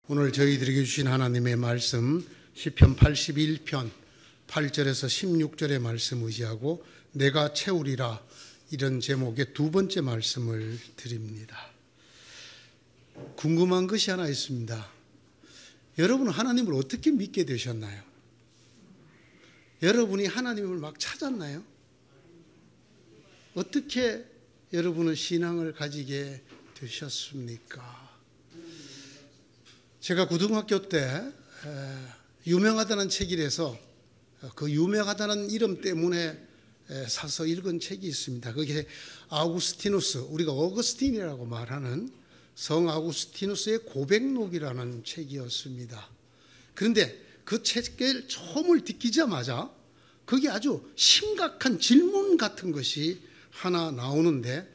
오늘 저희들에게 주신 하나님의 말씀 시편 81편 8절에서 16절의 말씀 의지하고 내가 채우리라, 이런 제목의 두 번째 말씀을 드립니다. 궁금한 것이 하나 있습니다. 여러분은 하나님을 어떻게 믿게 되셨나요? 여러분이 하나님을 막 찾았나요? 어떻게 여러분은 신앙을 가지게 되셨습니까? 제가 고등학교 때 유명하다는 책이라서 그 유명하다는 이름 때문에 사서 읽은 책이 있습니다. 그게 아우구스티누스, 우리가 어거스틴이라고 말하는 성 아우구스티누스의 고백록이라는 책이었습니다. 그런데 그 책을 처음을 듣기자마자 거기 아주 심각한 질문 같은 것이 하나 나오는데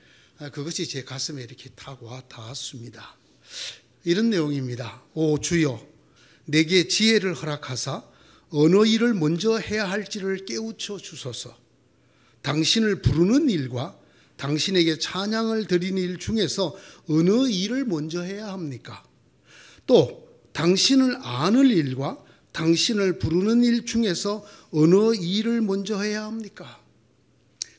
그것이 제 가슴에 이렇게 타고 닿았습니다. 이런 내용입니다. 오 주여, 내게 지혜를 허락하사 어느 일을 먼저 해야 할지를 깨우쳐 주소서. 당신을 부르는 일과 당신에게 찬양을 드리는 일 중에서 어느 일을 먼저 해야 합니까? 또 당신을 아는 일과 당신을 부르는 일 중에서 어느 일을 먼저 해야 합니까?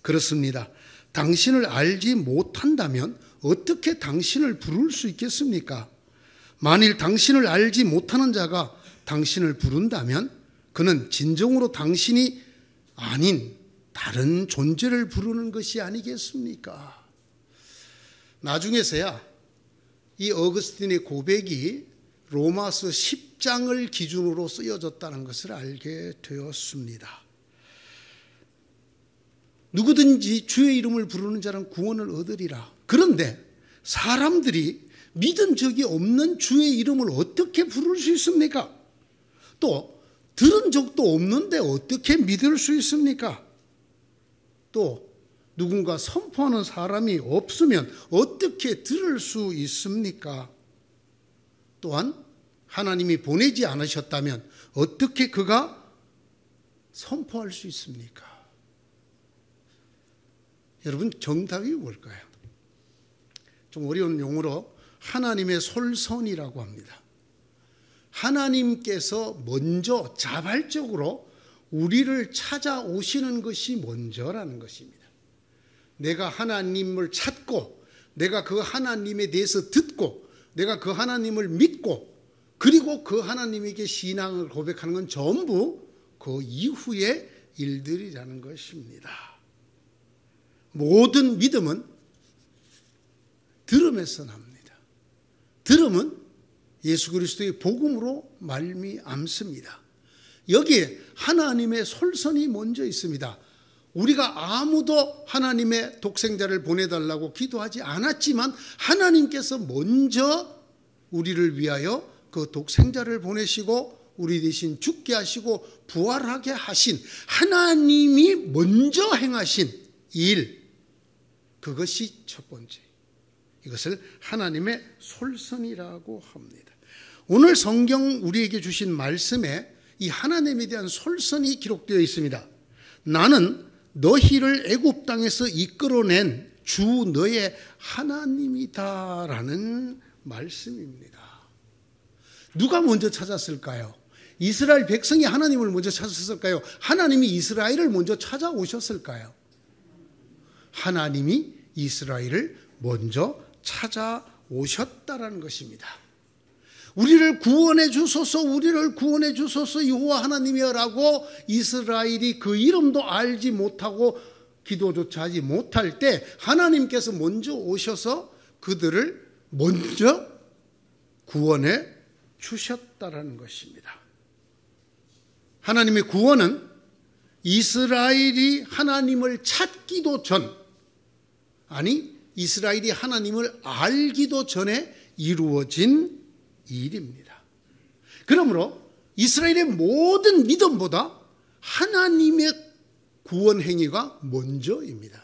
그렇습니다. 당신을 알지 못한다면 어떻게 당신을 부를 수 있겠습니까? 만일 당신을 알지 못하는 자가 당신을 부른다면 그는 진정으로 당신이 아닌 다른 존재를 부르는 것이 아니겠습니까? 나중에서야 이 어거스틴의 고백이 로마서 10장을 기준으로 쓰여졌다는 것을 알게 되었습니다. 누구든지 주의 이름을 부르는 자는 구원을 얻으리라. 그런데 사람들이 믿은 적이 없는 주의 이름을 어떻게 부를 수 있습니까? 또 들은 적도 없는데 어떻게 믿을 수 있습니까? 또 누군가 선포하는 사람이 없으면 어떻게 들을 수 있습니까? 또한 하나님이 보내지 않으셨다면 어떻게 그가 선포할 수 있습니까? 여러분, 정답이 뭘까요? 좀 어려운 용어로 하나님의 솔선이라고 합니다. 하나님께서 먼저 자발적으로 우리를 찾아오시는 것이 먼저라는 것입니다. 내가 하나님을 찾고 내가 그 하나님에 대해서 듣고 내가 그 하나님을 믿고 그리고 그 하나님에게 신앙을 고백하는 건 전부 그 이후의 일들이라는 것입니다. 모든 믿음은 들음에서 납니다. 들음은 예수 그리스도의 복음으로 말미암습니다. 여기에 하나님의 솔선이 먼저 있습니다. 우리가 아무도 하나님의 독생자를 보내달라고 기도하지 않았지만 하나님께서 먼저 우리를 위하여 그 독생자를 보내시고 우리 대신 죽게 하시고 부활하게 하신 하나님이 먼저 행하신 일, 그것이 첫 번째. 이것을 하나님의 솔선이라고 합니다. 오늘 성경 우리에게 주신 말씀에 이 하나님에 대한 솔선이 기록되어 있습니다. 나는 너희를 애굽 땅에서 이끌어낸 주 너의 하나님이다라는 말씀입니다. 누가 먼저 찾았을까요? 이스라엘 백성이 하나님을 먼저 찾았을까요? 하나님이 이스라엘을 먼저 찾아오셨을까요? 하나님이 이스라엘을 먼저 찾아오셨다라는 것입니다. 우리를 구원해 주소서, 우리를 구원해 주소서 여호와 하나님이여라고 이스라엘이 그 이름도 알지 못하고 기도조차 하지 못할 때 하나님께서 먼저 오셔서 그들을 먼저 구원해 주셨다라는 것입니다. 하나님의 구원은 이스라엘이 하나님을 찾기도 전, 아니 이스라엘이 하나님을 알기도 전에 이루어진 일입니다. 그러므로 이스라엘의 모든 믿음보다 하나님의 구원 행위가 먼저입니다.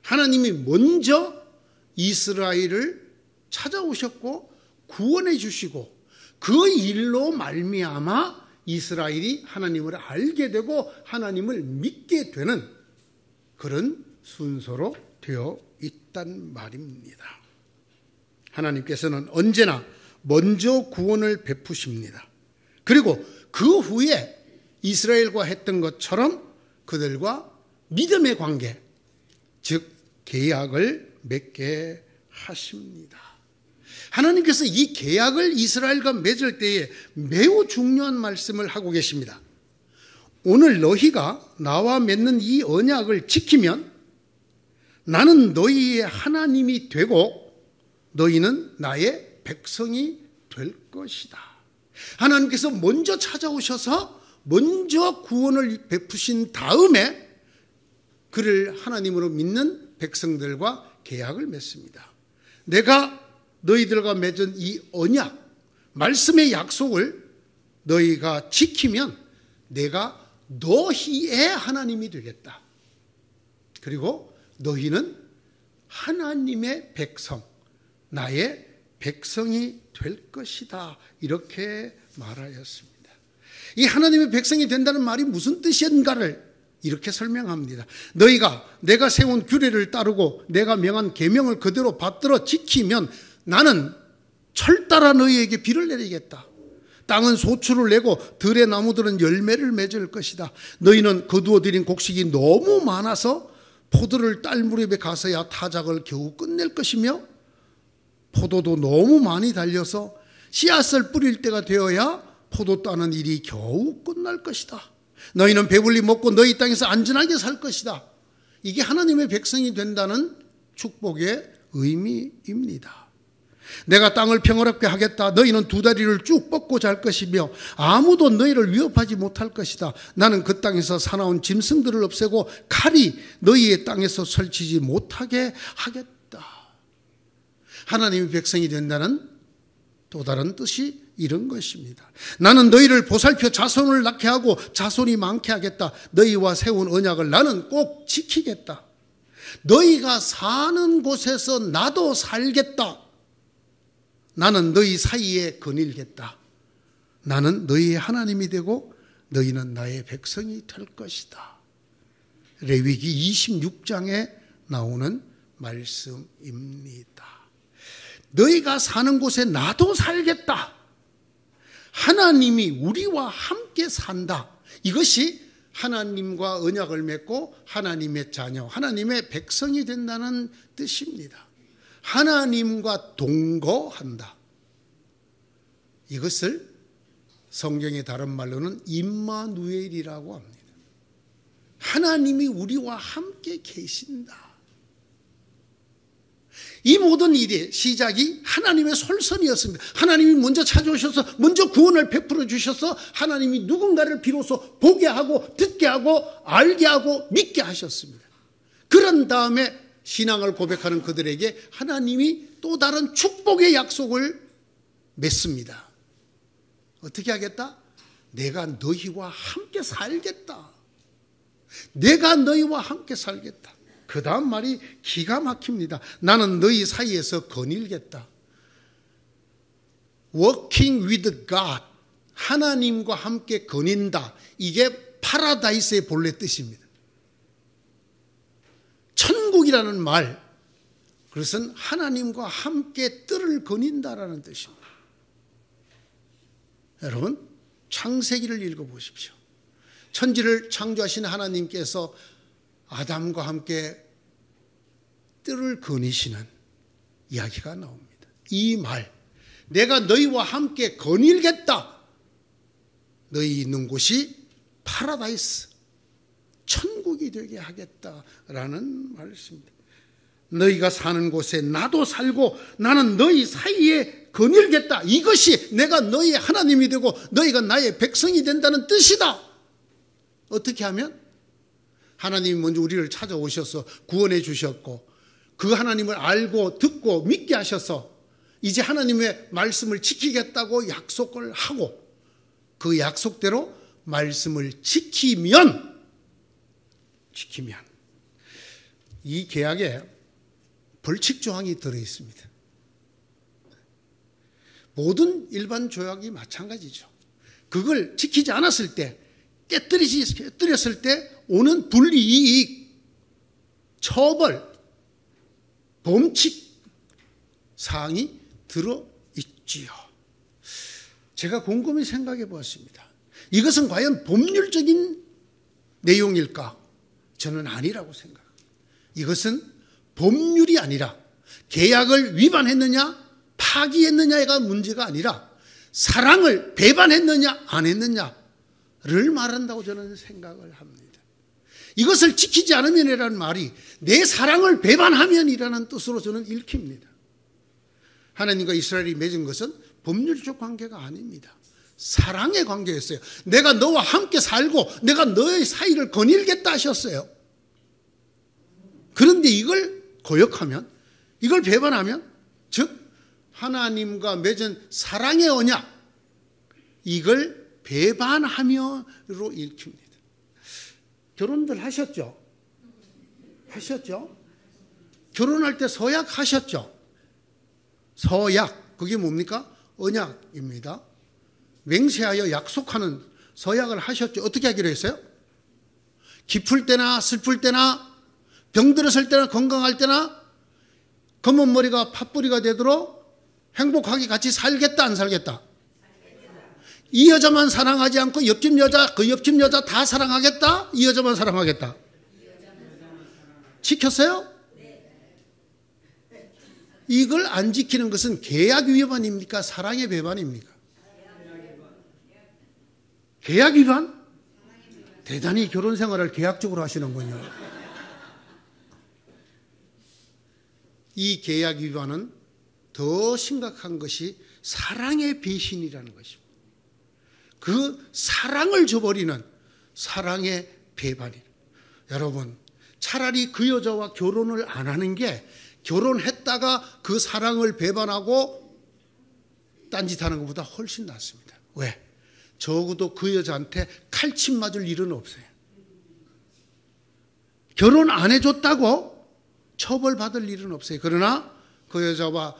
하나님이 먼저 이스라엘을 찾아오셨고 구원해 주시고 그 일로 말미암아 이스라엘이 하나님을 알게 되고 하나님을 믿게 되는 그런 순서로 되어 있단 말입니다. 하나님께서는 언제나 먼저 구원을 베푸십니다. 그리고 그 후에 이스라엘과 했던 것처럼 그들과 믿음의 관계, 즉 계약을 맺게 하십니다. 하나님께서 이 계약을 이스라엘과 맺을 때에 매우 중요한 말씀을 하고 계십니다. 오늘 너희가 나와 맺는 이 언약을 지키면 나는 너희의 하나님이 되고 너희는 나의 백성이 될 것이다. 하나님께서 먼저 찾아오셔서 먼저 구원을 베푸신 다음에 그를 하나님으로 믿는 백성들과 계약을 맺습니다. 내가 너희들과 맺은 이 언약, 말씀의 약속을 너희가 지키면 내가 너희의 하나님이 되겠다. 그리고 너희는 하나님의 백성, 나의 백성이 될 것이다. 이렇게 말하였습니다. 이 하나님의 백성이 된다는 말이 무슨 뜻인가를 이렇게 설명합니다. 너희가 내가 세운 규례를 따르고 내가 명한 계명을 그대로 받들어 지키면 나는 철따라 너희에게 비를 내리겠다. 땅은 소출을 내고 들의 나무들은 열매를 맺을 것이다. 너희는 거두어들인 곡식이 너무 많아서 포도를 딸 무렵에 가서야 타작을 겨우 끝낼 것이며 포도도 너무 많이 달려서 씨앗을 뿌릴 때가 되어야 포도 따는 일이 겨우 끝날 것이다. 너희는 배불리 먹고 너희 땅에서 안전하게 살 것이다. 이게 하나님의 백성이 된다는 축복의 의미입니다. 내가 땅을 평화롭게 하겠다. 너희는 두 다리를 쭉 뻗고 잘 것이며 아무도 너희를 위협하지 못할 것이다. 나는 그 땅에서 사나운 짐승들을 없애고 칼이 너희의 땅에서 설치지 못하게 하겠다. 하나님의 백성이 된다는 또 다른 뜻이 이런 것입니다. 나는 너희를 보살펴 자손을 낳게 하고 자손이 많게 하겠다. 너희와 세운 언약을 나는 꼭 지키겠다. 너희가 사는 곳에서 나도 살겠다. 나는 너희 사이에 거닐겠다. 나는 너희의 하나님이 되고 너희는 나의 백성이 될 것이다. 레위기 26장에 나오는 말씀입니다. 너희가 사는 곳에 나도 살겠다. 하나님이 우리와 함께 산다. 이것이 하나님과 언약을 맺고 하나님의 자녀, 하나님의 백성이 된다는 뜻입니다. 하나님과 동거한다. 이것을 성경의 다른 말로는 임마누엘이라고 합니다. 하나님이 우리와 함께 계신다. 이 모든 일의 시작이 하나님의 솔선이었습니다. 하나님이 먼저 찾아오셔서 먼저 구원을 베풀어 주셔서 하나님이 누군가를 비로소 보게 하고 듣게 하고 알게 하고 믿게 하셨습니다. 그런 다음에 신앙을 고백하는 그들에게 하나님이 또 다른 축복의 약속을 맺습니다. 어떻게 하겠다? 내가 너희와 함께 살겠다. 내가 너희와 함께 살겠다. 그 다음 말이 기가 막힙니다. 나는 너희 사이에서 거닐겠다. Working with God. 하나님과 함께 거닌다. 이게 파라다이스의 본래 뜻입니다. 천국이라는 말, 그것은 하나님과 함께 뜰을 거닌다라는 뜻입니다. 여러분, 창세기를 읽어보십시오. 천지를 창조하신 하나님께서 아담과 함께 뜰을 거니시는 이야기가 나옵니다. 이 말, 내가 너희와 함께 거닐겠다. 너희 있는 곳이 파라다이스, 천국이 되게 하겠다라는 말씀입니다. 너희가 사는 곳에 나도 살고 나는 너희 사이에 거닐겠다. 이것이 내가 너희의 하나님이 되고 너희가 나의 백성이 된다는 뜻이다. 어떻게 하면? 하나님이 먼저 우리를 찾아오셔서 구원해 주셨고 그 하나님을 알고 듣고 믿게 하셔서 이제 하나님의 말씀을 지키겠다고 약속을 하고 그 약속대로 말씀을 지키면 이 계약에 벌칙 조항이 들어있습니다. 모든 일반 조약이 마찬가지죠. 그걸 지키지 않았을 때, 깨뜨렸을 때 오는 불이익, 처벌, 범칙 사항이 들어있지요. 제가 곰곰이 생각해 보았습니다. 이것은 과연 법률적인 내용일까? 저는 아니라고 생각합니다. 이것은 법률이 아니라 계약을 위반했느냐 파기했느냐가 문제가 아니라 사랑을 배반했느냐 안 했느냐를 말한다고 저는 생각을 합니다. 이것을 지키지 않으면이라는 말이 내 사랑을 배반하면이라는 뜻으로 저는 읽힙니다. 하나님과 이스라엘이 맺은 것은 법률적 관계가 아닙니다. 사랑의 관계였어요. 내가 너와 함께 살고 내가 너의 사이를 거닐겠다 하셨어요. 그런데 이걸 거역하면, 이걸 배반하면, 즉 하나님과 맺은 사랑의 언약, 이걸 배반하며로 읽힙니다. 결혼들 하셨죠? 하셨죠? 결혼할 때 서약 하셨죠? 서약, 그게 뭡니까? 언약입니다. 맹세하여 약속하는 서약을 하셨죠? 어떻게 하기로 했어요? 기쁠 때나 슬플 때나 병들었을 때나 건강할 때나 검은 머리가 팥뿌리가 되도록 행복하게 같이 살겠다 안 살겠다? 이 여자만 사랑하지 않고 옆집 여자, 그 옆집 여자 다 사랑하겠다? 이 여자만 사랑하겠다? 지켰어요? 이걸 안 지키는 것은 계약 위반입니까? 사랑의 배반입니까? 계약 위반? 대단히 결혼 생활을 계약적으로 하시는군요. 이 계약 위반은 더 심각한 것이 사랑의 배신이라는 것입니다. 그 사랑을 저버리는 사랑의 배반이에요. 여러분, 차라리 그 여자와 결혼을 안 하는 게 결혼했다가 그 사랑을 배반하고 딴짓하는 것보다 훨씬 낫습니다. 왜? 적어도 그 여자한테 칼침 맞을 일은 없어요. 결혼 안 해줬다고 처벌받을 일은 없어요. 그러나 그 여자와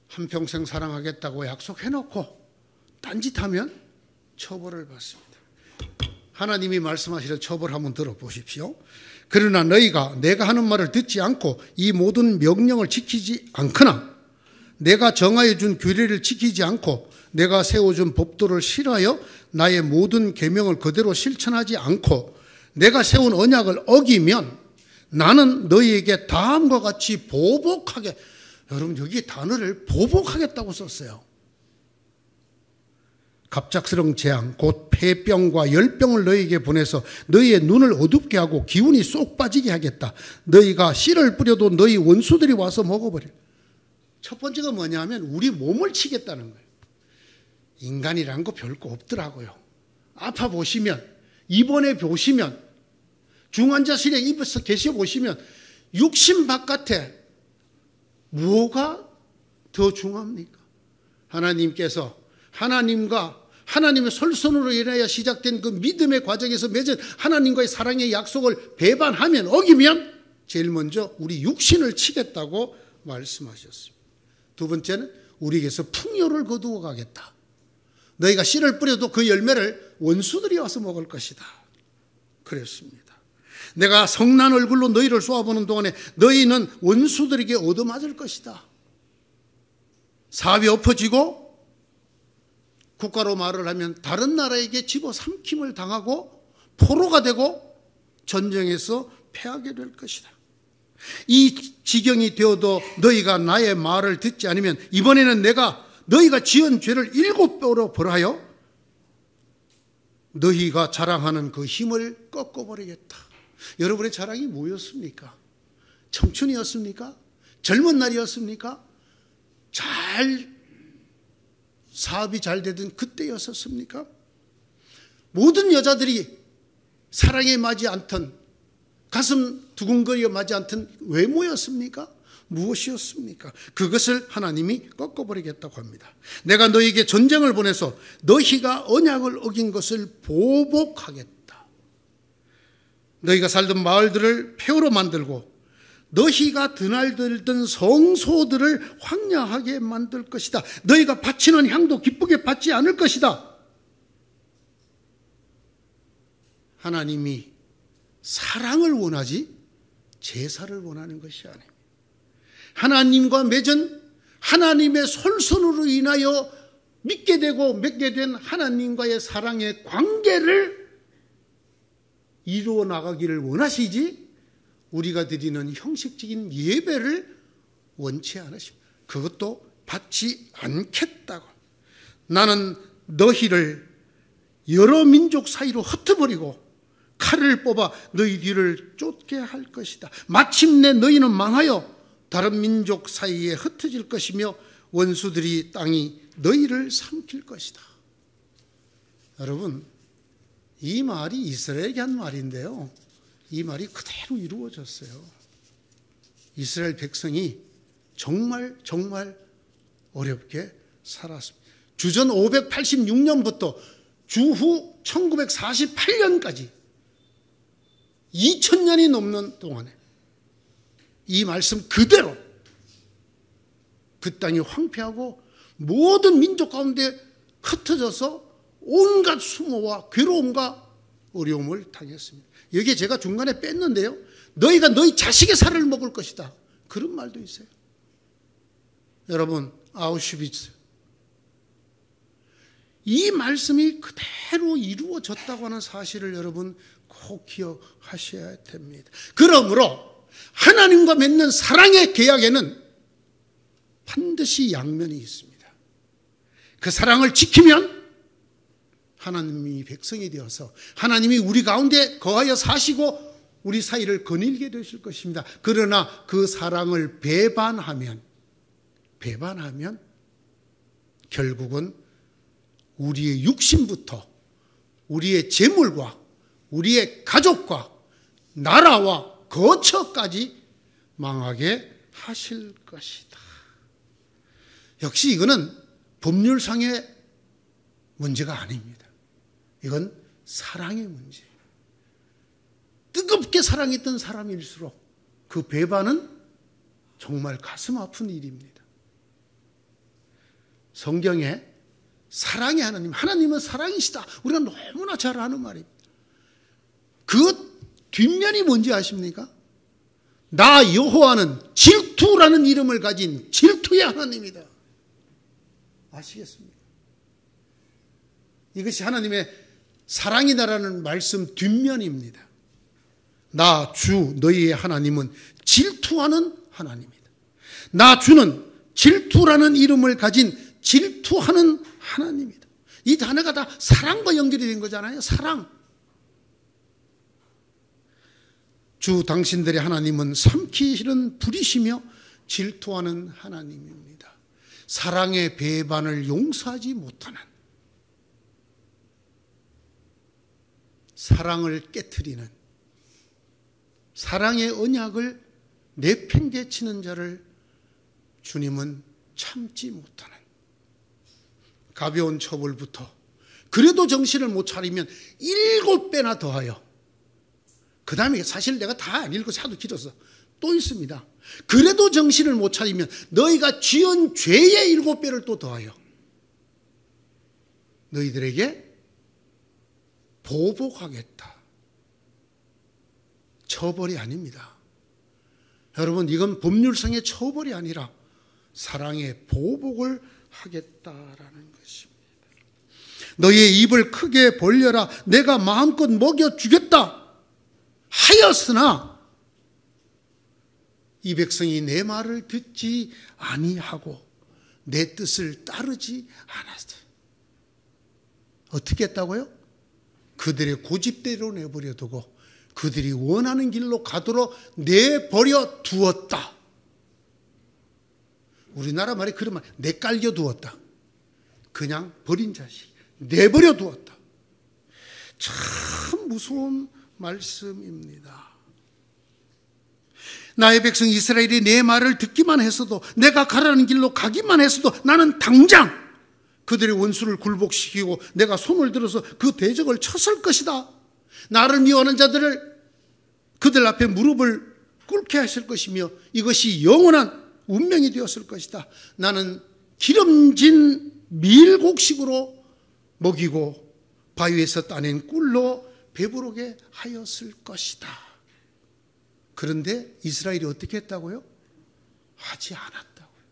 한평생 사랑하겠다고 약속해놓고 딴짓하면 처벌을 받습니다. 하나님이 말씀하시는 처벌 한번 들어보십시오. 그러나 너희가 내가 하는 말을 듣지 않고 이 모든 명령을 지키지 않거나 내가 정하여 준 규례를 지키지 않고 내가 세워준 법도를 싫어하여 나의 모든 계명을 그대로 실천하지 않고 내가 세운 언약을 어기면 나는 너희에게 다음과 같이 보복하게, 여러분 여기 단어를 보복하겠다고 썼어요. 갑작스러운 재앙 곧 폐병과 열병을 너희에게 보내서 너희의 눈을 어둡게 하고 기운이 쏙 빠지게 하겠다. 너희가 씨를 뿌려도 너희 원수들이 와서 먹어버려. 첫 번째가 뭐냐면 우리 몸을 치겠다는 거예요. 인간이란 거 별거 없더라고요. 아파 보시면, 입원해 보시면, 중환자실에 입에서 계셔 보시면 육신 바깥에 뭐가 더 중요합니까? 하나님께서 하나님과 하나님의 솔선으로 인하여 시작된 그 믿음의 과정에서 맺은 하나님과의 사랑의 약속을 배반하면, 어기면 제일 먼저 우리 육신을 치겠다고 말씀하셨습니다. 두 번째는 우리에게서 풍요를 거두어 가겠다. 너희가 씨를 뿌려도 그 열매를 원수들이 와서 먹을 것이다. 그랬습니다. 내가 성난 얼굴로 너희를 쏘아보는 동안에 너희는 원수들에게 얻어맞을 것이다. 사업이 엎어지고 국가로 말을 하면 다른 나라에게 집어삼킴을 당하고 포로가 되고 전쟁에서 패하게 될 것이다. 이 지경이 되어도 너희가 나의 말을 듣지 않으면 이번에는 내가 너희가 지은 죄를 7배로 벌하여 너희가 자랑하는 그 힘을 꺾어버리겠다. 여러분의 자랑이 뭐였습니까? 청춘이었습니까? 젊은 날이었습니까? 사업이 잘 되던 그때였었습니까? 모든 여자들이 사랑에 맞지 않던, 가슴 두근거려 맞지 않던 외모였습니까? 무엇이었습니까? 그것을 하나님이 꺾어버리겠다고 합니다. 내가 너희에게 전쟁을 보내서 너희가 언약을 어긴 것을 보복하겠다. 너희가 살던 마을들을 폐허로 만들고 너희가 드날들던 성소들을 황량하게 만들 것이다. 너희가 바치는 향도 기쁘게 받지 않을 것이다. 하나님이 사랑을 원하지 제사를 원하는 것이 아닙니다. 하나님과 맺은 하나님의 솔선으로 인하여 믿게 되고 맺게 된 하나님과의 사랑의 관계를 이루어 나가기를 원하시지 우리가 드리는 형식적인 예배를 원치 않으십니다. 그것도 받지 않겠다고. 나는 너희를 여러 민족 사이로 흩어버리고 칼을 뽑아 너희 뒤를 쫓게 할 것이다. 마침내 너희는 망하여 다른 민족 사이에 흩어질 것이며 원수들이 땅이 너희를 삼킬 것이다. 여러분, 이 말이 이스라엘에게 한 말인데요, 이 말이 그대로 이루어졌어요. 이스라엘 백성이 정말 어렵게 살았습니다. 주전 586년부터 주후 1948년까지 2000년이 넘는 동안에 이 말씀 그대로 그 땅이 황폐하고 모든 민족 가운데 흩어져서 온갖 수모와 괴로움과 어려움을 당했습니다. 여기에 제가 중간에 뺐는데요, 너희가 너희 자식의 살을 먹을 것이다, 그런 말도 있어요. 여러분, 아우슈비츠, 이 말씀이 그대로 이루어졌다고 하는 사실을 여러분 꼭 기억하셔야 됩니다. 그러므로 하나님과 맺는 사랑의 계약에는 반드시 양면이 있습니다. 그 사랑을 지키면 하나님이 백성이 되어서 하나님이 우리 가운데 거하여 사시고 우리 사이를 거닐게 되실 것입니다. 그러나 그 사랑을 배반하면 결국은 우리의 육신부터 우리의 재물과 우리의 가족과 나라와 거처까지 망하게 하실 것이다. 역시 이거는 법률상의 문제가 아닙니다. 이건 사랑의 문제예요. 뜨겁게 사랑했던 사람일수록 그 배반은 정말 가슴 아픈 일입니다. 성경에 사랑의 하나님, 하나님은 사랑이시다, 우리가 너무나 잘 아는 말입니다. 그 뒷면이 뭔지 아십니까? 나 여호와는 질투라는 이름을 가진 질투의 하나님이다. 아시겠습니까? 이것이 하나님의 사랑이다라는 말씀 뒷면입니다. 나 주 너희의 하나님은 질투하는 하나님이다. 나 주는 질투라는 이름을 가진 질투하는 하나님이다. 이 단어가 다 사랑과 연결이 된 거잖아요. 사랑. 주 당신들의 하나님은 삼키 싫은 불이시며 질투하는 하나님입니다. 사랑의 배반을 용서하지 못하는, 사랑을 깨트리는, 사랑의 언약을 내팽개치는 자를 주님은 참지 못하는, 가벼운 처벌부터 그래도 정신을 못 차리면 7배나 더하여, 그 다음에 사실 내가 다 안 읽어서 하도 길어서 또 있습니다. 그래도 정신을 못 차리면 너희가 지은 죄의 7배를 또 더하여 너희들에게 보복하겠다. 처벌이 아닙니다. 여러분, 이건 법률상의 처벌이 아니라 사랑의 보복을 하겠다라는 것입니다. 너희의 입을 크게 벌려라, 내가 마음껏 먹여주겠다 하였으나 이 백성이 내 말을 듣지 아니하고 내 뜻을 따르지 않았다. 어떻게 했다고요? 그들의 고집대로 내버려 두고 그들이 원하는 길로 가도록 내버려 두었다. 우리나라 말에 그런 말, 내깔겨 두었다. 그냥 버린 자식, 내버려 두었다. 참 무서운 말씀입니다. 나의 백성 이스라엘이 내 말을 듣기만 했어도, 내가 가라는 길로 가기만 했어도 나는 당장 그들의 원수를 굴복시키고 내가 손을 들어서 그 대적을 쳤을 것이다. 나를 미워하는 자들을 그들 앞에 무릎을 꿇게 하실 것이며 이것이 영원한 운명이 되었을 것이다. 나는 기름진 밀곡식으로 먹이고 바위에서 따낸 꿀로 배부르게 하였을 것이다. 그런데 이스라엘이 어떻게 했다고요? 하지 않았다고요.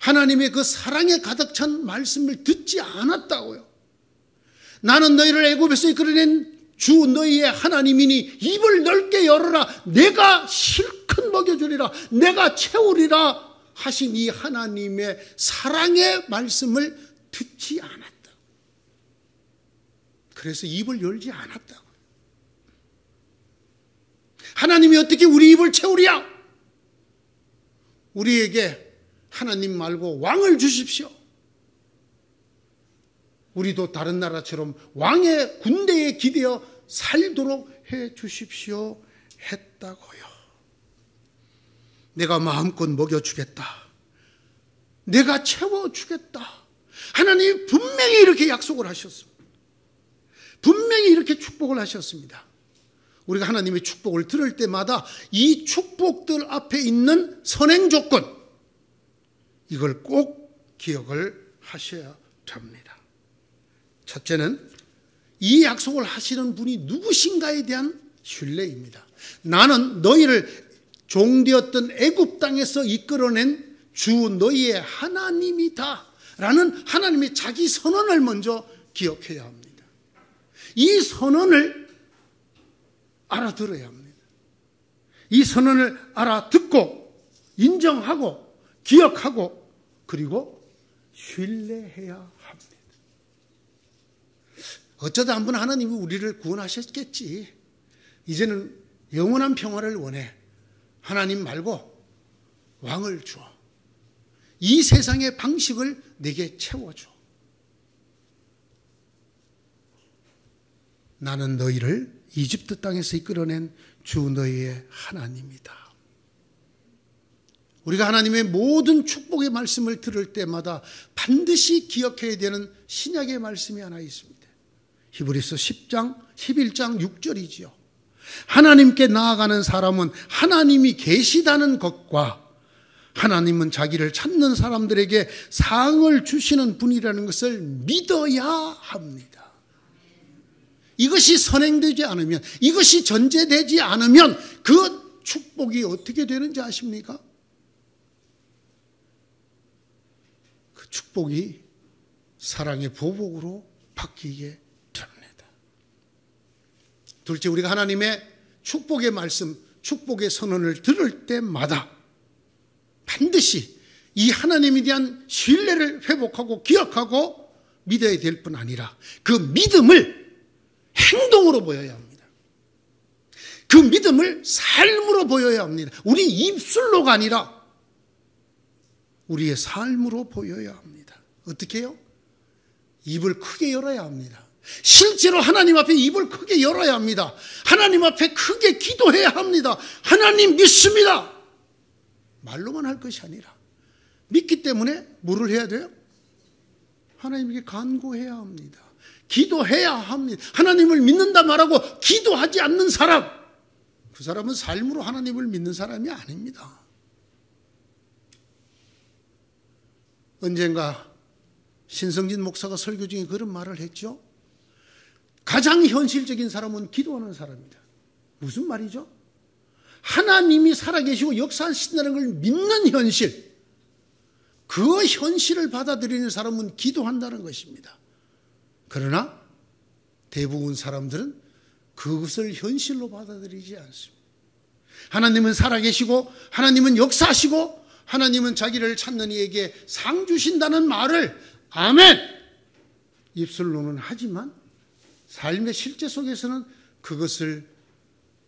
하나님의 그 사랑에 가득 찬 말씀을 듣지 않았다고요. 나는 너희를 애굽에서 이끌어낸 주 너희의 하나님이니 입을 넓게 열어라. 내가 실컷 먹여주리라. 내가 채우리라 하신 이 하나님의 사랑의 말씀을 듣지 않았다. 그래서 입을 열지 않았다. 하나님이 어떻게 우리 입을 채우랴? 우리에게 하나님 말고 왕을 주십시오. 우리도 다른 나라처럼 왕의 군대에 기대어 살도록 해 주십시오 했다고요. 내가 마음껏 먹여주겠다. 내가 채워주겠다. 하나님이 분명히 이렇게 약속을 하셨습니다. 분명히 이렇게 축복을 하셨습니다. 우리가 하나님의 축복을 들을 때마다 이 축복들 앞에 있는 선행 조건, 이걸 꼭 기억을 하셔야 합니다. 첫째는 이 약속을 하시는 분이 누구신가에 대한 신뢰입니다. 나는 너희를 종되었던 애굽 땅에서 이끌어낸 주 너희의 하나님이다 라는 하나님의 자기 선언을 먼저 기억해야 합니다. 이 선언을 알아들어야 합니다. 이 선언을 알아듣고 인정하고 기억하고 그리고 신뢰해야 합니다. 어쩌다 한번 하나님이 우리를 구원하셨겠지. 이제는 영원한 평화를 원해. 하나님 말고 왕을 줘. 이 세상의 방식을 내게 채워줘. 나는 너희를 이집트 땅에서 이끌어낸 주 너희의 하나님이다. 우리가 하나님의 모든 축복의 말씀을 들을 때마다 반드시 기억해야 되는 신약의 말씀이 하나 있습니다. 히브리서 11장 6절이지요. 하나님께 나아가는 사람은 하나님이 계시다는 것과 하나님은 자기를 찾는 사람들에게 상을 주시는 분이라는 것을 믿어야 합니다. 이것이 선행되지 않으면, 이것이 전제되지 않으면 그 축복이 어떻게 되는지 아십니까? 그 축복이 사랑의 보복으로 바뀌게 됩니다. 둘째, 우리가 하나님의 축복의 말씀, 축복의 선언을 들을 때마다 반드시 이 하나님에 대한 신뢰를 회복하고 기억하고 믿어야 될 뿐 아니라 그 믿음을 행동으로 보여야 합니다. 그 믿음을 삶으로 보여야 합니다. 우리 입술로가 아니라 우리의 삶으로 보여야 합니다. 어떻게 해요? 입을 크게 열어야 합니다. 실제로 하나님 앞에 입을 크게 열어야 합니다. 하나님 앞에 크게 기도해야 합니다. 하나님 믿습니다. 말로만 할 것이 아니라 믿기 때문에 뭐를 해야 돼요? 하나님에게 간구해야 합니다. 기도해야 합니다. 하나님을 믿는다 말하고 기도하지 않는 사람, 그 사람은 삶으로 하나님을 믿는 사람이 아닙니다. 언젠가 신성진 목사가 설교 중에 그런 말을 했죠. 가장 현실적인 사람은 기도하는 사람이다. 무슨 말이죠? 하나님이 살아계시고 역사하신다는 걸 믿는 현실, 그 현실을 받아들이는 사람은 기도한다는 것입니다. 그러나 대부분 사람들은 그것을 현실로 받아들이지 않습니다. 하나님은 살아계시고 하나님은 역사하시고 하나님은 자기를 찾는 이에게 상 주신다는 말을 아멘! 입술로는 하지만 삶의 실제 속에서는 그것을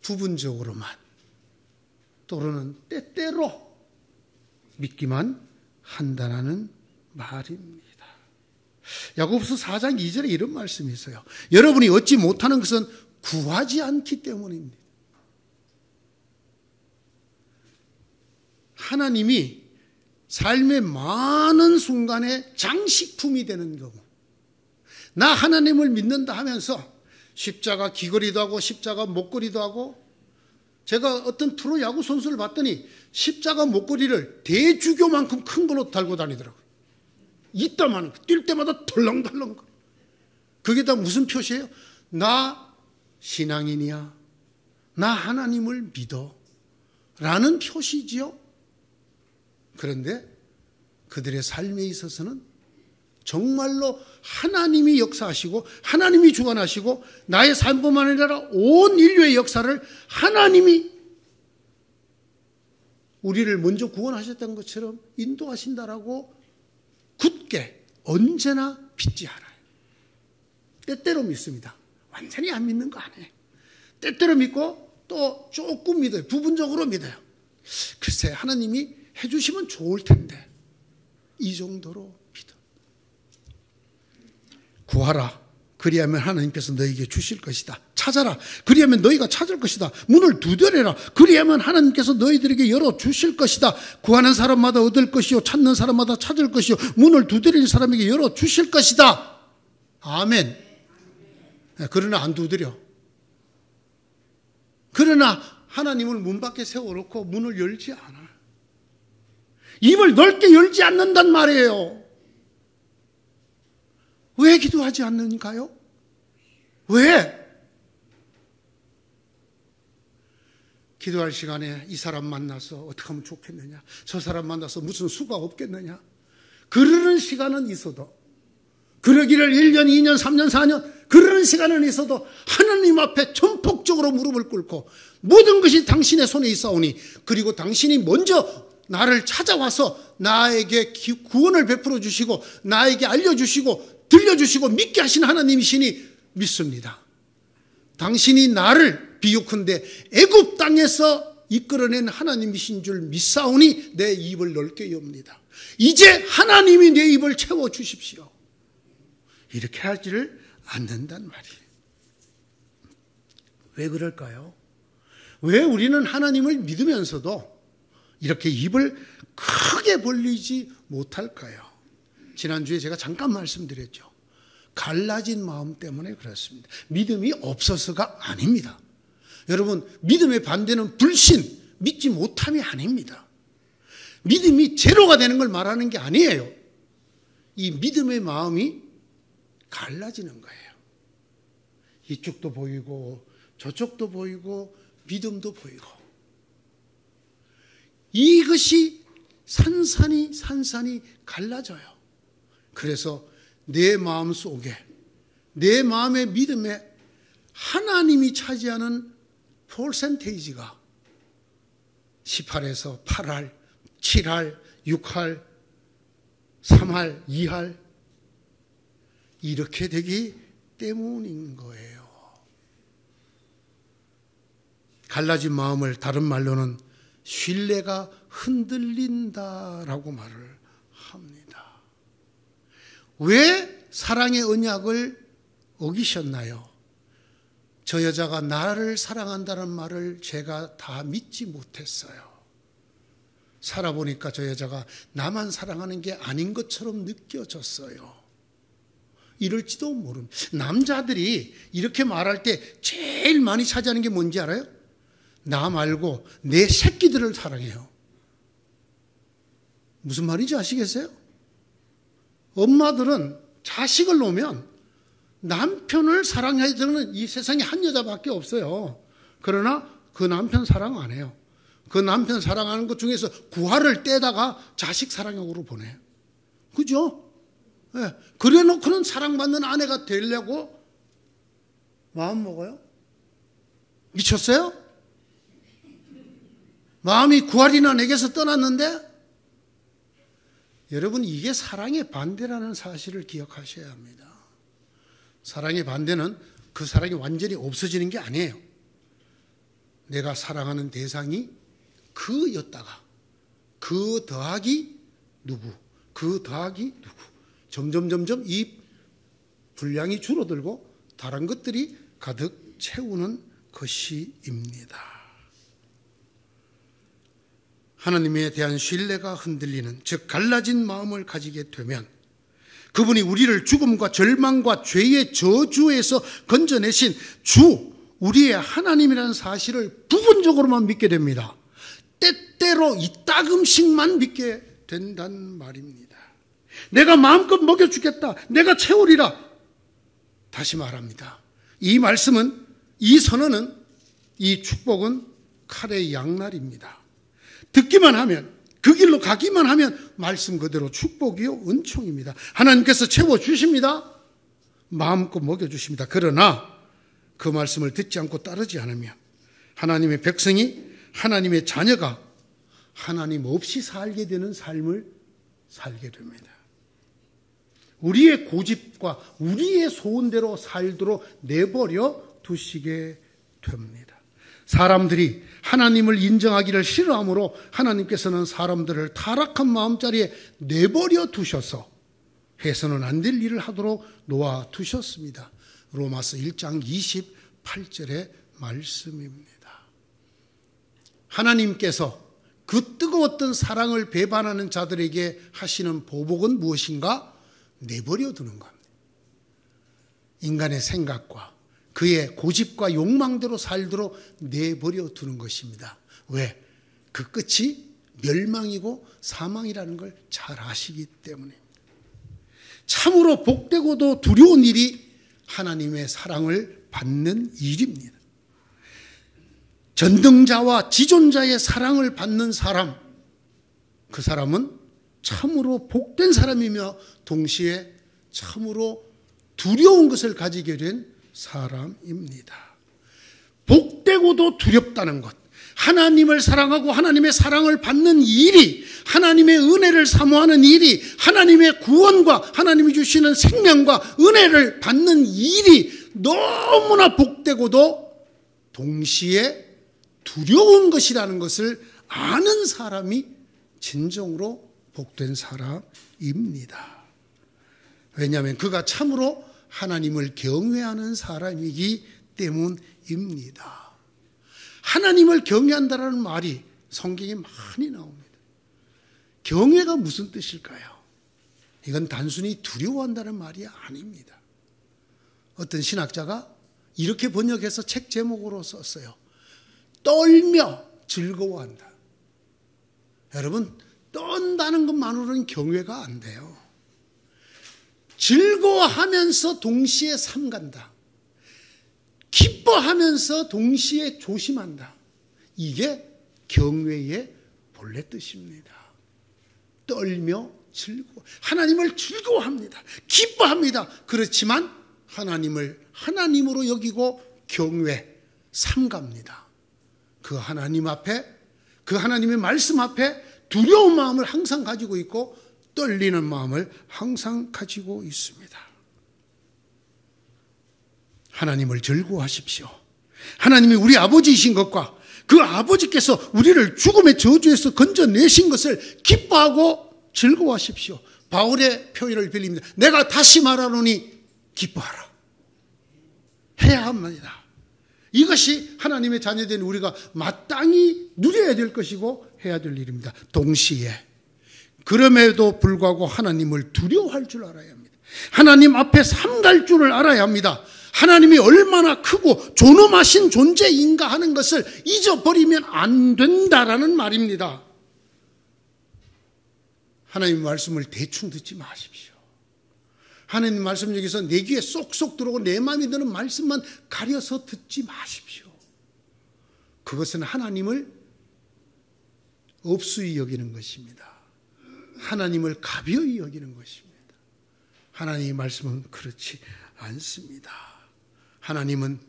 부분적으로만 또는 때때로 믿기만 한다는 말입니다. 야고보서 4장 2절에 이런 말씀이 있어요. 여러분이 얻지 못하는 것은 구하지 않기 때문입니다. 하나님이 삶의 많은 순간에 장식품이 되는 경우, 나 하나님을 믿는다 하면서 십자가 귀걸이도 하고 십자가 목걸이도 하고, 제가 어떤 프로 야구 선수를 봤더니 십자가 목걸이를 대주교만큼 큰 걸로 달고 다니더라고요. 이따만 뛸 때마다 덜렁덜렁. 그게 다 무슨 표시예요? 나 신앙인이야. 나 하나님을 믿어. 라는 표시지요. 그런데 그들의 삶에 있어서는 정말로 하나님이 역사하시고 하나님이 주관하시고 나의 삶뿐만 아니라 온 인류의 역사를 하나님이 우리를 먼저 구원하셨던 것처럼 인도하신다라고 굳게 언제나 믿지 않아요. 때때로 믿습니다. 완전히 안 믿는 거 아니에요. 때때로 믿고 또 조금 믿어요. 부분적으로 믿어요. 글쎄 하나님이 해주시면 좋을 텐데 이 정도로 믿어. 구하라. 그리하면 하나님께서 너에게 주실 것이다. 찾아라. 그리하면 너희가 찾을 것이다. 문을 두드려라. 그리하면 하나님께서 너희들에게 열어주실 것이다. 구하는 사람마다 얻을 것이요 찾는 사람마다 찾을 것이요 문을 두드리는 사람에게 열어주실 것이다. 아멘. 그러나 안 두드려. 그러나 하나님을 문 밖에 세워놓고 문을 열지 않아. 입을 넓게 열지 않는단 말이에요. 왜 기도하지 않는가요? 왜? 기도할 시간에 이 사람 만나서 어떻게 하면 좋겠느냐, 저 사람 만나서 무슨 수가 없겠느냐, 그러는 시간은 있어도, 그러기를 1년, 2년, 3년, 4년 그러는 시간은 있어도 하나님 앞에 전폭적으로 무릎을 꿇고 모든 것이 당신의 손에 있사오니, 그리고 당신이 먼저 나를 찾아와서 나에게 구원을 베풀어 주시고 나에게 알려주시고 들려주시고 믿게 하신 하나님이시니 믿습니다. 당신이 나를 비유컨대 애굽 땅에서 이끌어낸 하나님이신 줄 믿사오니 내 입을 넓게 엽니다. 이제 하나님이 내 입을 채워주십시오. 이렇게 하지를 않는단 말이에요. 왜 그럴까요? 왜 우리는 하나님을 믿으면서도 이렇게 입을 크게 벌리지 못할까요? 지난주에 제가 잠깐 말씀드렸죠. 갈라진 마음 때문에 그렇습니다. 믿음이 없어서가 아닙니다. 여러분, 믿음의 반대는 불신, 믿지 못함이 아닙니다. 믿음이 제로가 되는 걸 말하는 게 아니에요. 이 믿음의 마음이 갈라지는 거예요. 이쪽도 보이고 저쪽도 보이고 믿음도 보이고, 이것이 산산이 갈라져요. 그래서 내 마음 속에, 내 마음의 믿음에 하나님이 차지하는 퍼센테이지가 18에서 8할, 7할, 6할, 3할, 2할 이렇게 되기 때문인 거예요. 갈라진 마음을 다른 말로는 신뢰가 흔들린다라고 말을 합니다. 왜 사랑의 언약을 어기셨나요? 저 여자가 나를 사랑한다는 말을 제가 다 믿지 못했어요. 살아보니까 저 여자가 나만 사랑하는 게 아닌 것처럼 느껴졌어요. 이럴지도 모릅니다. 남자들이 이렇게 말할 때 제일 많이 차지하는 게 뭔지 알아요? 나 말고 내 새끼들을 사랑해요. 무슨 말인지 아시겠어요? 엄마들은 자식을 놓으면 남편을 사랑해야 되는 이 세상에 한 여자밖에 없어요. 그러나 그 남편 사랑 안 해요. 그 남편 사랑하는 것 중에서 구할을 떼다가 자식 사랑으로 보내요. 그죠? 네. 그래 놓고는 사랑받는 아내가 되려고 마음 먹어요? 미쳤어요? 마음이 구할이나 내게서 떠났는데, 여러분, 이게 사랑의 반대라는 사실을 기억하셔야 합니다. 사랑의 반대는 그 사랑이 완전히 없어지는 게 아니에요. 내가 사랑하는 대상이 그였다가 그 더하기 누구, 그 더하기 누구, 점점 이 분량이 줄어들고 다른 것들이 가득 채우는 것이입니다. 하나님에 대한 신뢰가 흔들리는, 즉 갈라진 마음을 가지게 되면 그분이 우리를 죽음과 절망과 죄의 저주에서 건져내신 주, 우리의 하나님이라는 사실을 부분적으로만 믿게 됩니다. 때때로 이따금씩만 믿게 된단 말입니다. 내가 마음껏 먹여주겠다, 내가 채우리라. 다시 말합니다. 이 말씀은, 이 선언은, 이 축복은 칼의 양날입니다. 듣기만 하면 그 길로 가기만 하면 말씀 그대로 축복이요 은총입니다. 하나님께서 채워주십니다. 마음껏 먹여주십니다. 그러나 그 말씀을 듣지 않고 따르지 않으면 하나님의 백성이, 하나님의 자녀가 하나님 없이 살게 되는 삶을 살게 됩니다. 우리의 고집과 우리의 소원대로 살도록 내버려 두시게 됩니다. 사람들이 하나님을 인정하기를 싫어하므로 하나님께서는 사람들을 타락한 마음자리에 내버려 두셔서 해서는 안 될 일을 하도록 놓아두셨습니다. 로마서 1장 28절의 말씀입니다. 하나님께서 그 뜨거웠던 사랑을 배반하는 자들에게 하시는 보복은 무엇인가? 내버려 두는 겁니다. 인간의 생각과 그의 고집과 욕망대로 살도록 내버려 두는 것입니다. 왜? 그 끝이 멸망이고 사망이라는 걸 잘 아시기 때문입니다. 참으로 복되고도 두려운 일이 하나님의 사랑을 받는 일입니다. 전등자와 지존자의 사랑을 받는 사람, 그 사람은 참으로 복된 사람이며 동시에 참으로 두려운 것을 가지게 된 사람입니다. 복되고도 두렵다는 것, 하나님을 사랑하고 하나님의 사랑을 받는 일이, 하나님의 은혜를 사모하는 일이, 하나님의 구원과 하나님이 주시는 생명과 은혜를 받는 일이 너무나 복되고도 동시에 두려운 것이라는 것을 아는 사람이 진정으로 복된 사람입니다. 왜냐하면 그가 참으로 하나님을 경외하는 사람이기 때문입니다. 하나님을 경외한다는 말이 성경에 많이 나옵니다. 경외가 무슨 뜻일까요? 이건 단순히 두려워한다는 말이 아닙니다. 어떤 신학자가 이렇게 번역해서 책 제목으로 썼어요. 떨며 즐거워한다. 여러분, 떤다는 것만으로는 경외가 안 돼요. 즐거워하면서 동시에 삼간다. 기뻐하면서 동시에 조심한다. 이게 경외의 본래 뜻입니다. 떨며 즐거워. 하나님을 즐거워합니다. 기뻐합니다. 그렇지만 하나님을 하나님으로 여기고 경외, 삼갑니다. 그 하나님 앞에, 그 하나님의 말씀 앞에 두려운 마음을 항상 가지고 있고 떨리는 마음을 항상 가지고 있습니다. 하나님을 즐거워하십시오. 하나님이 우리 아버지이신 것과 그 아버지께서 우리를 죽음의 저주에서 건져내신 것을 기뻐하고 즐거워하십시오. 바울의 표현을 빌립니다. 내가 다시 말하노니 기뻐하라. 해야 합니다. 이것이 하나님의 자녀된 우리가 마땅히 누려야 될 것이고 해야 될 일입니다. 동시에 그럼에도 불구하고 하나님을 두려워할 줄 알아야 합니다. 하나님 앞에 삼갈 줄을 알아야 합니다. 하나님이 얼마나 크고 존엄하신 존재인가 하는 것을 잊어버리면 안 된다라는 말입니다. 하나님의 말씀을 대충 듣지 마십시오. 하나님 말씀 여기서 내 귀에 쏙쏙 들어오고 내 마음에 드는 말씀만 가려서 듣지 마십시오. 그것은 하나님을 업수히 여기는 것입니다. 하나님을 가벼이 여기는 것입니다. 하나님의 말씀은 그렇지 않습니다. 하나님은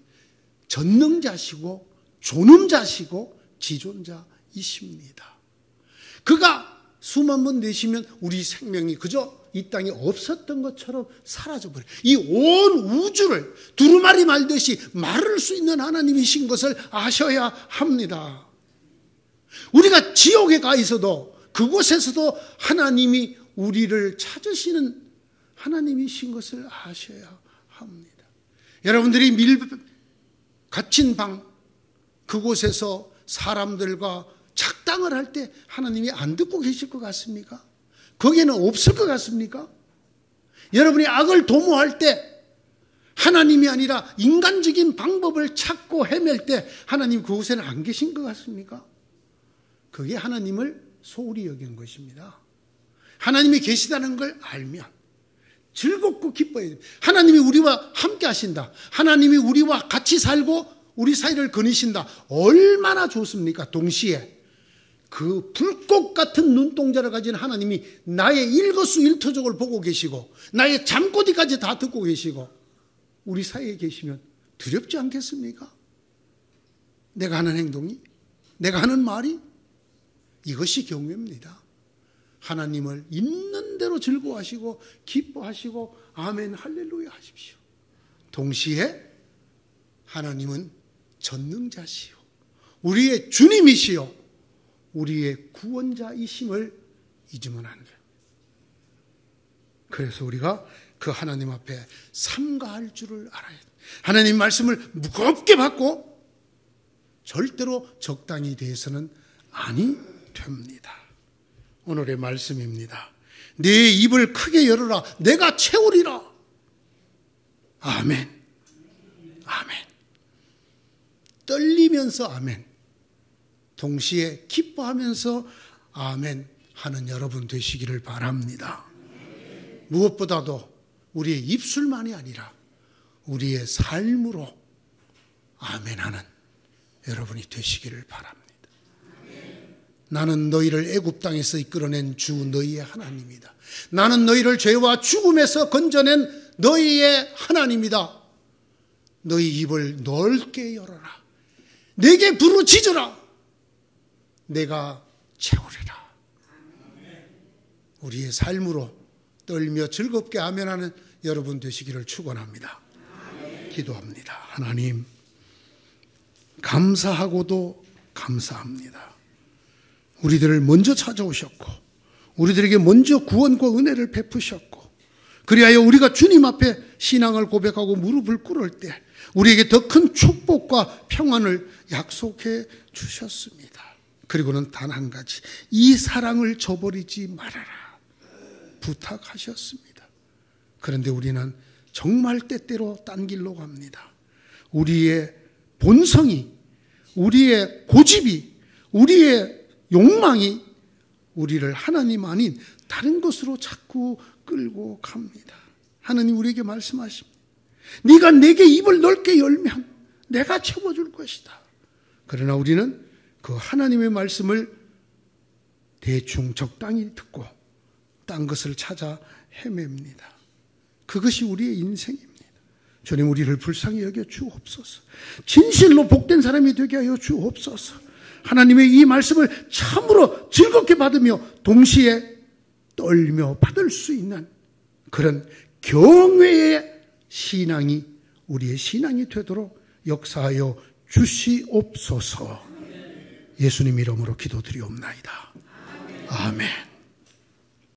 전능자시고 존엄자시고 지존자이십니다. 그가 숨 한 번 내쉬면 우리 생명이 그저 이 땅에 없었던 것처럼 사라져버려요. 이 온 우주를 두루마리 말듯이 마를 수 있는 하나님이신 것을 아셔야 합니다. 우리가 지옥에 가 있어도 그곳에서도 하나님이 우리를 찾으시는 하나님이신 것을 아셔야 합니다. 여러분들이 갇힌 방, 그곳에서 사람들과 작당을 할 때 하나님이 안 듣고 계실 것 같습니까? 거기에는 없을 것 같습니까? 여러분이 악을 도모할 때 하나님이 아니라 인간적인 방법을 찾고 헤맬 때 하나님 그곳에는 안 계신 것 같습니까? 그게 하나님을 소홀히 여긴 것입니다. 하나님이 계시다는 걸 알면 즐겁고 기뻐해야 됩니다. 하나님이 우리와 함께 하신다. 하나님이 우리와 같이 살고 우리 사이를 거니신다. 얼마나 좋습니까? 동시에 그 불꽃 같은 눈동자를 가진 하나님이 나의 일거수일투족을 보고 계시고 나의 잠꼬대까지 다 듣고 계시고 우리 사이에 계시면 두렵지 않겠습니까? 내가 하는 행동이, 내가 하는 말이, 이것이 경외입니다. 하나님을 있는 대로 즐거워하시고 기뻐하시고 아멘 할렐루야 하십시오. 동시에 하나님은 전능자시요 우리의 주님이시요 우리의 구원자이심을 잊으면 안 돼요. 그래서 우리가 그 하나님 앞에 삼가할 줄을 알아야 돼요. 하나님 말씀을 무겁게 받고 절대로 적당히 대해서는 아니 됩니다. 오늘의 말씀입니다. 네 입을 크게 열어라. 내가 채우리라. 아멘. 아멘. 떨리면서 아멘. 동시에 기뻐하면서 아멘 하는 여러분 되시기를 바랍니다. 무엇보다도 우리의 입술만이 아니라 우리의 삶으로 아멘 하는 여러분이 되시기를 바랍니다. 나는 너희를 애굽 땅에서 이끌어낸 주 너희의 하나님이다. 나는 너희를 죄와 죽음에서 건져낸 너희의 하나님이다. 너희 입을 넓게 열어라. 내게 부르짖어라. 내가 채우리라. 우리의 삶으로 떨며 즐겁게 아멘하는 여러분 되시기를 축원합니다. 기도합니다. 하나님, 감사하고도 감사합니다. 우리들을 먼저 찾아오셨고 우리들에게 먼저 구원과 은혜를 베푸셨고 그리하여 우리가 주님 앞에 신앙을 고백하고 무릎을 꿇을 때 우리에게 더 큰 축복과 평안을 약속해 주셨습니다. 그리고는 단 한 가지, 이 사랑을 저버리지 말아라 부탁하셨습니다. 그런데 우리는 정말 때때로 딴 길로 갑니다. 우리의 본성이, 우리의 고집이, 우리의 욕망이 우리를 하나님 아닌 다른 것으로 자꾸 끌고 갑니다. 하나님 우리에게 말씀하십니다. 네가 내게 입을 넓게 열면 내가 채워줄 것이다. 그러나 우리는 그 하나님의 말씀을 대충 적당히 듣고 딴 것을 찾아 헤맵니다. 그것이 우리의 인생입니다. 주님 우리를 불쌍히 여겨 주옵소서. 진실로 복된 사람이 되게 하여 주옵소서. 하나님의 이 말씀을 참으로 즐겁게 받으며 동시에 떨며 받을 수 있는 그런 경외의 신앙이 우리의 신앙이 되도록 역사하여 주시옵소서. 예수님 이름으로 기도드리옵나이다. 아멘.